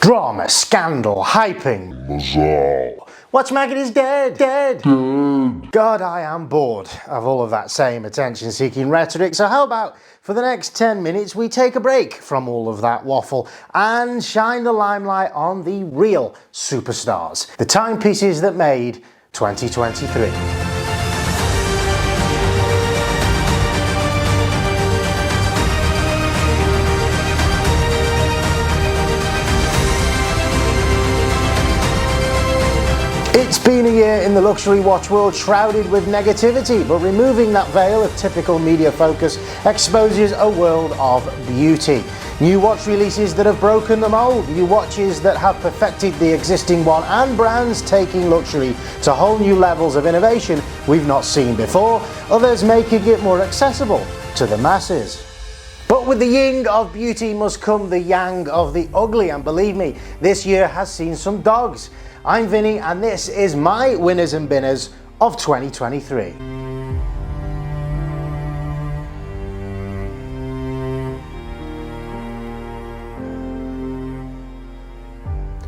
Drama, scandal, hyping, bizarre. Watch maggot is dead. God, I am bored of all of that same attention-seeking rhetoric. So how about for the next 10 minutes we take a break from all of that waffle and shine the limelight on the real superstars, the timepieces that made 2023. It's been a year in the luxury watch world shrouded with negativity, but removing that veil of typical media focus exposes a world of beauty. New watch releases that have broken the mould, new watches that have perfected the existing one, and brands taking luxury to whole new levels of innovation we've not seen before, others making it more accessible to the masses. But with the ying of beauty must come the yang of the ugly, and believe me, this year has seen some dogs. I'm Vinny and this is my winners and binners of 2023.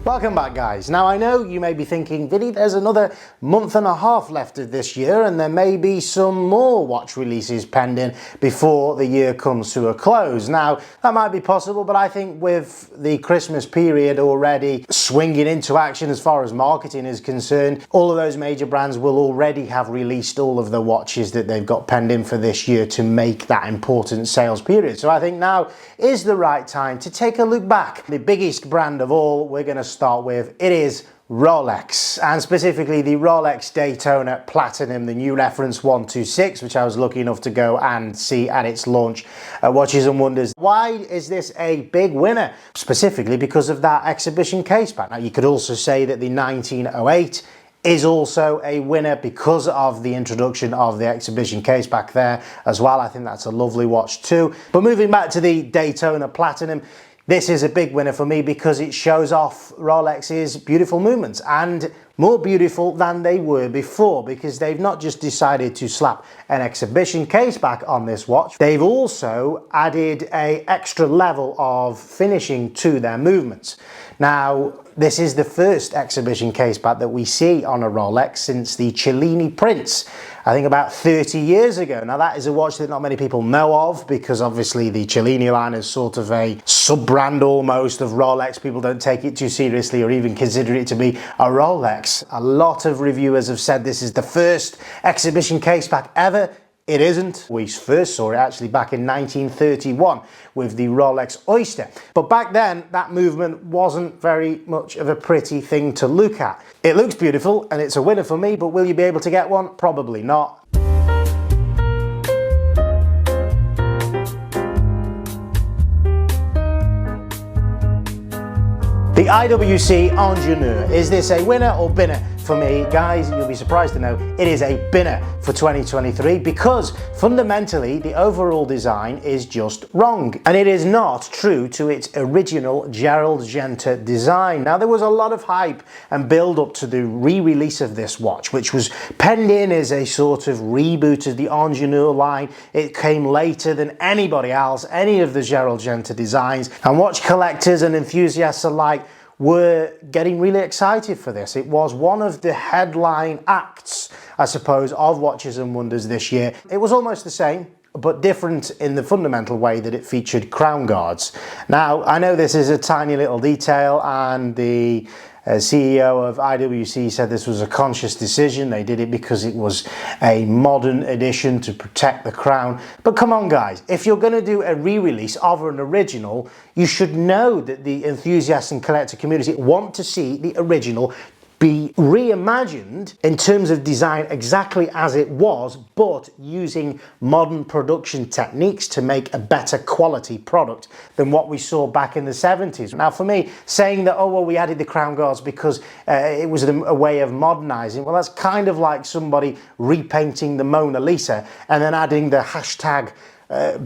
Welcome back, guys. Now I know you may be thinking, Vinny, there's another month and a half left of this year and there may be some more watch releases pending before the year comes to a close. Now that might be possible, but I think with the Christmas period already swinging into action as far as marketing is concerned, all of those major brands will already have released all of the watches that they've got pending for this year to make that important sales period. So I think now is the right time to take a look back. The biggest brand of all we're going to start with, it is Rolex, and specifically the Rolex Daytona Platinum, the new reference 126, which I was lucky enough to go and see at its launch at Watches and Wonders. Why is this a big winner? Specifically because of that exhibition case back. Now you could also say that the 1908 is also a winner because of the introduction of the exhibition case back there as well. I think that's a lovely watch too. But moving back to the Daytona Platinum, this is a big winner for me because it shows off Rolex's beautiful movements, and more beautiful than they were before, because they've not just decided to slap an exhibition case back on this watch, they've also added an extra level of finishing to their movements. Now, this is the first exhibition case back that we see on a Rolex since the Cellini Prince, I think about 30 years ago. Now that is a watch that not many people know of because obviously the Cellini line is sort of a sub-brand almost of Rolex. People don't take it too seriously or even consider it to be a Rolex. A lot of reviewers have said this is the first exhibition case back ever. It isn't. We first saw it actually back in 1931 with the Rolex Oyster. But back then, that movement wasn't very much of a pretty thing to look at. It looks beautiful and it's a winner for me, but will you be able to get one? Probably not. The IWC Ingenieur, is this a winner or binner? For me, guys, you'll be surprised to know it is a binner for 2023 because fundamentally the overall design is just wrong and it is not true to its original Gerald Genta design. Now there was a lot of hype and build up to the re-release of this watch, which was penned in as a sort of reboot of the Ingenieur line. It came later than anybody else, any of the Gerald Genta designs, and watch collectors and enthusiasts alike were getting really excited for this. It was one of the headline acts, I suppose, of Watches and Wonders this year. It was almost the same, but different in the fundamental way that it featured crown guards. Now, I know this is a tiny little detail, and the CEO of IWC said this was a conscious decision. They did it because it was a modern addition to protect the crown. But come on, guys, if you're going to do a re-release of an original, you should know that the enthusiast and collector community want to see the original be reimagined in terms of design exactly as it was, but using modern production techniques to make a better quality product than what we saw back in the 70s. Now for me, saying that, oh well, we added the crown guards because it was a way of modernizing, well that's kind of like somebody repainting the Mona Lisa and then adding the hashtag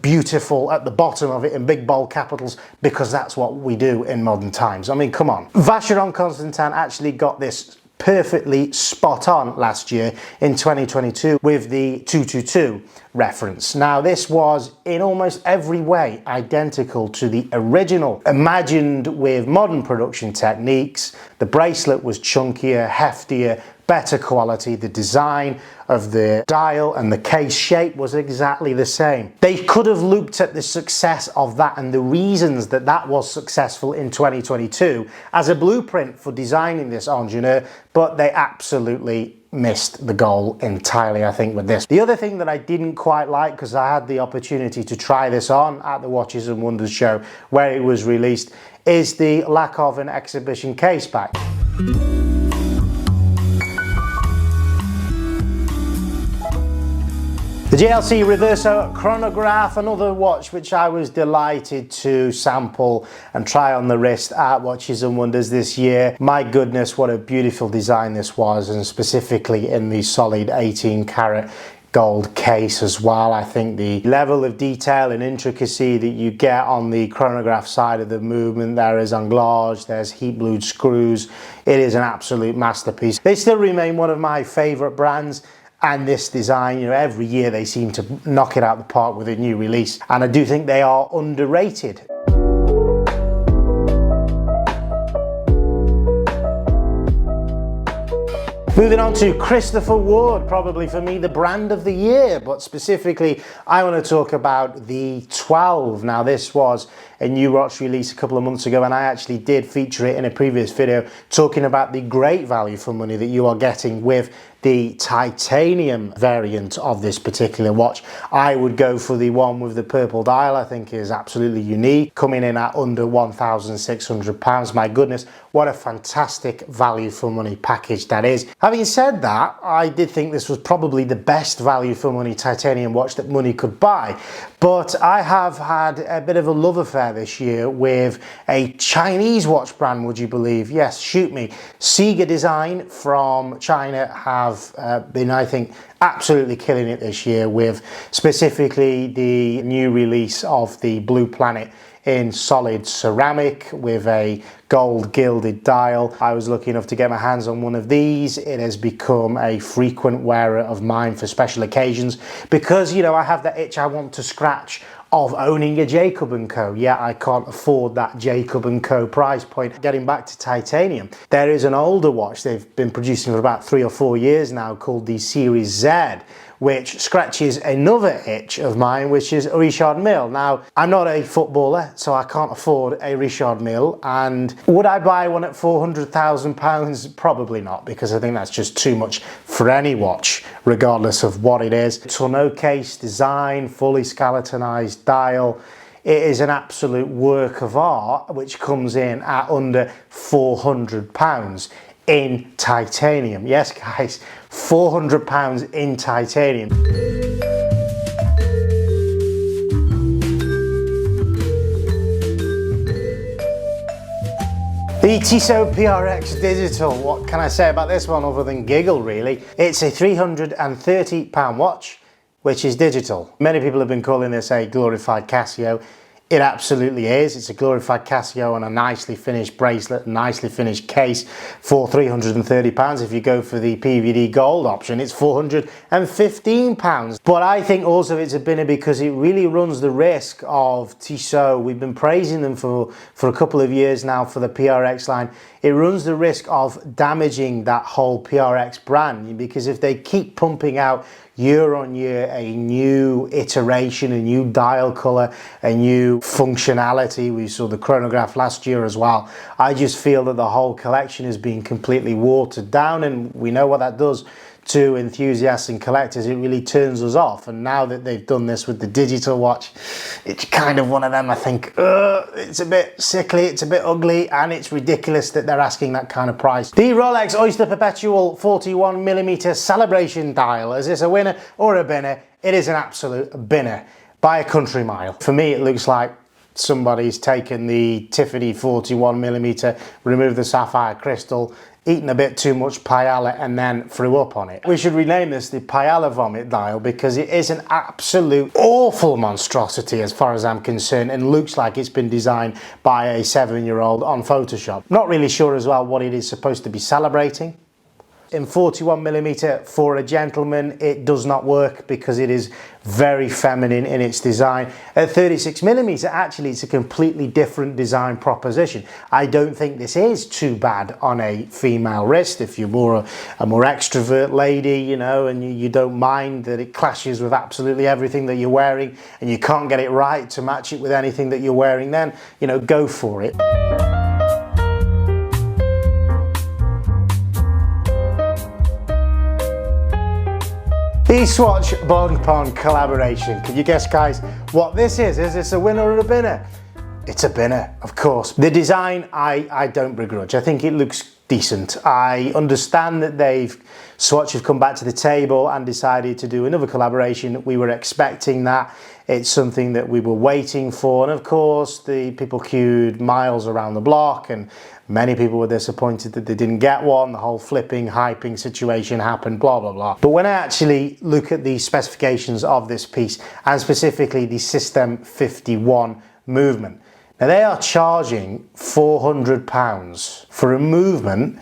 beautiful at the bottom of it in big bold capitals because that's what we do in modern times. I mean, come on. Vacheron Constantin actually got this perfectly spot on last year in 2022 with the 222 reference. Now this was in almost every way identical to the original, imagined with modern production techniques. The bracelet was chunkier, heftier, better quality. The design of the dial and the case shape was exactly the same. They could have looked at the success of that and the reasons that that was successful in 2022 as a blueprint for designing this ingénieur, but they absolutely missed the goal entirely, I think, with this. The other thing that I didn't quite like, because I had the opportunity to try this on at the Watches and Wonders show where it was released, is the lack of an exhibition case back. The GLC Reverso chronograph, another watch which I was delighted to sample and try on the wrist at Watches and Wonders this year. My goodness, what a beautiful design this was, and specifically in the solid 18 karat gold case as well. I think the level of detail and intricacy that you get on the chronograph side of the movement, there is anglage, there's heat blued screws. It is an absolute masterpiece. They still remain one of my favorite brands. And this design, you know, every year they seem to knock it out the park with a new release. And I do think they are underrated. Moving on to Christopher Ward, probably for me the brand of the year, but specifically I want to talk about the 12. Now this was a new watch release a couple of months ago, and I actually did feature it in a previous video talking about the great value for money that you are getting with the titanium variant of this particular watch. I would go for the one with the purple dial. I think is absolutely unique, coming in at under £1,600. My goodness, what a fantastic value for money package that is. Having said that, I did think this was probably the best value for money titanium watch that money could buy, but I have had a bit of a love affair this year with a Chinese watch brand, would you believe? Yes, shoot me. CIGA design from China have been, I think, absolutely killing it this year with specifically the new release of the Blue Planet in solid ceramic with a gold gilded dial. I was lucky enough to get my hands on one of these. It has become a frequent wearer of mine for special occasions because, you know, I have that itch I want to scratch of owning a Jacob & Co. Yeah, I can't afford that Jacob & Co. price point. Getting back to titanium, there is an older watch they've been producing for about 3 or 4 years now called the Series Z, which scratches another itch of mine, which is a Richard Mille. Now, I'm not a footballer, so I can't afford a Richard Mille, and would I buy one at £400,000? Probably not, because I think that's just too much for any watch, regardless of what it is. Tonneau case design, fully skeletonized dial. It is an absolute work of art, which comes in at under £400 in titanium. Yes, guys, £400 in titanium. The Tissot PRX Digital, what can I say about this one other than giggle really? It's a £330 watch, which is digital. Many people have been calling this a glorified Casio. It absolutely is. It's a glorified Casio on a nicely finished bracelet, nicely finished case for £330. If you go for the PVD gold option, it's £415. But I think also it's a binner because it really runs the risk of Tissot. We've been praising them for a couple of years now for the PRX line. It runs the risk of damaging that whole PRX brand, because if they keep pumping out year on year a new iteration, a new dial color, a new functionality. We saw the chronograph last year as well. I just feel that the whole collection is being completely watered down, and we know what that does to enthusiasts and collectors. It really turns us off. And now that they've done this with the digital watch, it's kind of one of them, I think, it's a bit sickly, it's a bit ugly, and it's ridiculous that they're asking that kind of price. The Rolex Oyster Perpetual 41mm celebration dial. Is this a winner or a binner? It is an absolute binner by a country mile. For me, it looks like somebody's taken the Tiffany 41mm, removed the sapphire crystal, eaten a bit too much paella, and then threw up on it. We should rename this the paella vomit dial, because it is an absolute awful monstrosity as far as I'm concerned, and looks like it's been designed by a 7-year-old on Photoshop. Not really sure as well what it is supposed to be celebrating. in 41mm for a gentleman, it does not work because it is very feminine in its design. At 36mm, actually, it's a completely different design proposition. I don't think this is too bad on a female wrist. If you're a more extrovert lady, you know, and you don't mind that it clashes with absolutely everything that you're wearing and you can't get it right to match it with anything that you're wearing, then, you know, go for it. The Swatch Bon Pon collaboration. Can you guess, guys, what this is? Is this a winner or a binner? It's a binner, of course. The design, I don't begrudge. I think it looks decent. I understand that Swatch have come back to the table and decided to do another collaboration. We were expecting that. It's something that we were waiting for, and of course the people queued miles around the block, and many people were disappointed that they didn't get one. The whole flipping, hyping situation happened, blah, blah, blah. But when I actually look at the specifications of this piece, and specifically the System 51 movement, now they are charging £400 for a movement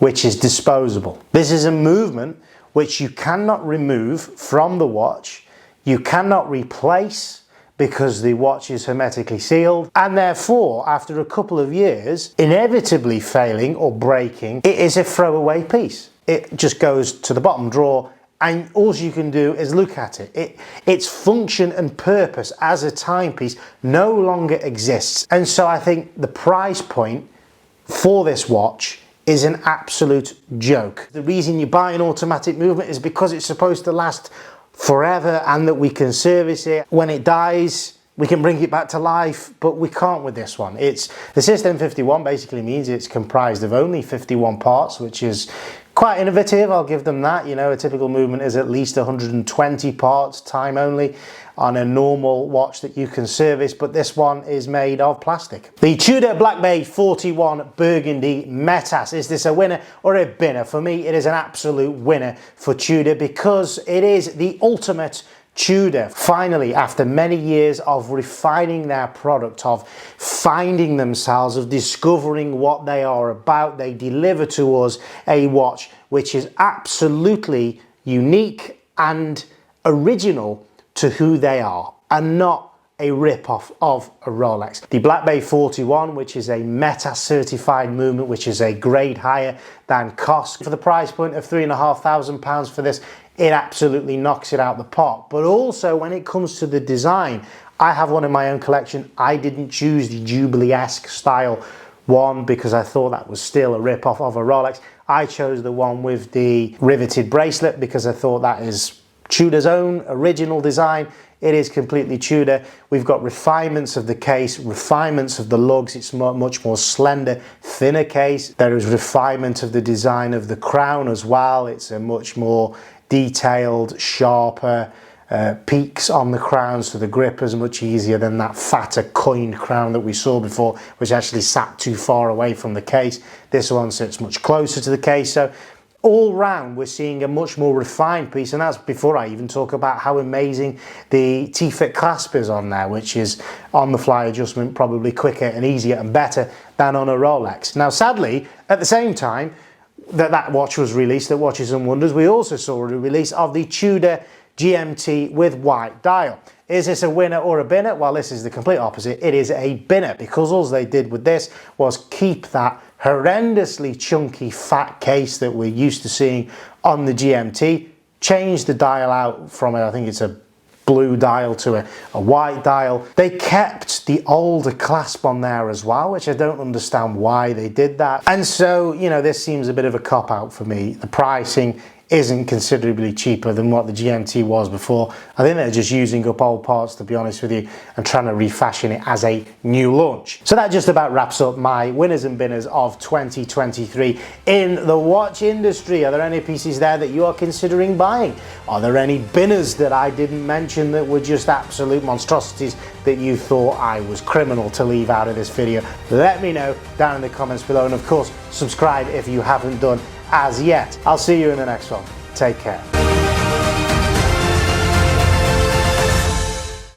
which is disposable. This is a movement which you cannot remove from the watch, you cannot replace because the watch is hermetically sealed, and therefore, after a couple of years, inevitably failing or breaking, it is a throwaway piece. It just goes to the bottom drawer, and all you can do is look at it. Its function and purpose as a timepiece no longer exists. And so I think the price point for this watch is an absolute joke. The reason you buy an automatic movement is because it's supposed to last forever and that we can service it. When it dies, we can bring it back to life, but we can't with this one. The System 51 basically means it's comprised of only 51 parts, which is quite innovative, I'll give them that. You know, a typical movement is at least 120 parts, time only, on a normal watch that you can service, but this one is made of plastic. The Tudor Black Bay 41 Burgundy Metas. Is this a winner or a binner? For me, it is an absolute winner for Tudor because it is the ultimate Tudor. Finally, after many years of refining their product, of finding themselves, of discovering what they are about, they deliver to us a watch which is absolutely unique and original to who they are, and not a rip-off of a Rolex. The Black Bay 41, which is a Metas certified movement, which is a grade higher than COSC. For the price point of £3,500 for this, it absolutely knocks it out the park. But also when it comes to the design, I have one in my own collection. I didn't choose the Jubilee-esque style one because I thought that was still a rip-off of a Rolex. I chose the one with the riveted bracelet because I thought that is Tudor's own original design. It is completely Tudor. We've got refinements of the case, refinements of the lugs. It's much more slender, thinner case. There is refinement of the design of the crown as well. It's a much more detailed, sharper peaks on the crown, so the grip is much easier than that fatter coined crown that we saw before, which actually sat too far away from the case. This one sits much closer to the case. So all round, we're seeing a much more refined piece, and that's before I even talk about how amazing the T-fit clasp is on there, which is on the fly adjustment, probably quicker and easier and better than on a Rolex. Now, sadly, at the same time that watch was released, at Watches and Wonders, we also saw a release of the Tudor GMT with white dial. Is this a winner or a binner? Well, this is the complete opposite. It is a binner, because all they did with this was keep that horrendously chunky fat case that we're used to seeing on the GMT, change the dial out from I think it's a blue dial to a white dial. They kept the older clasp on there as well, which I don't understand why they did that. And so, you know, this seems a bit of a cop-out for me. The pricing isn't considerably cheaper than what the GMT was before. I think they're just using up old parts, to be honest with you, and trying to refashion it as a new launch. So that just about wraps up my winners and binners of 2023 in the watch industry. Are there any pieces there that you are considering buying? Are there any binners that I didn't mention that were just absolute monstrosities that you thought I was criminal to leave out of this video? Let me know down in the comments below, and of course subscribe if you haven't done as yet. I'll see you in the next one. Take care.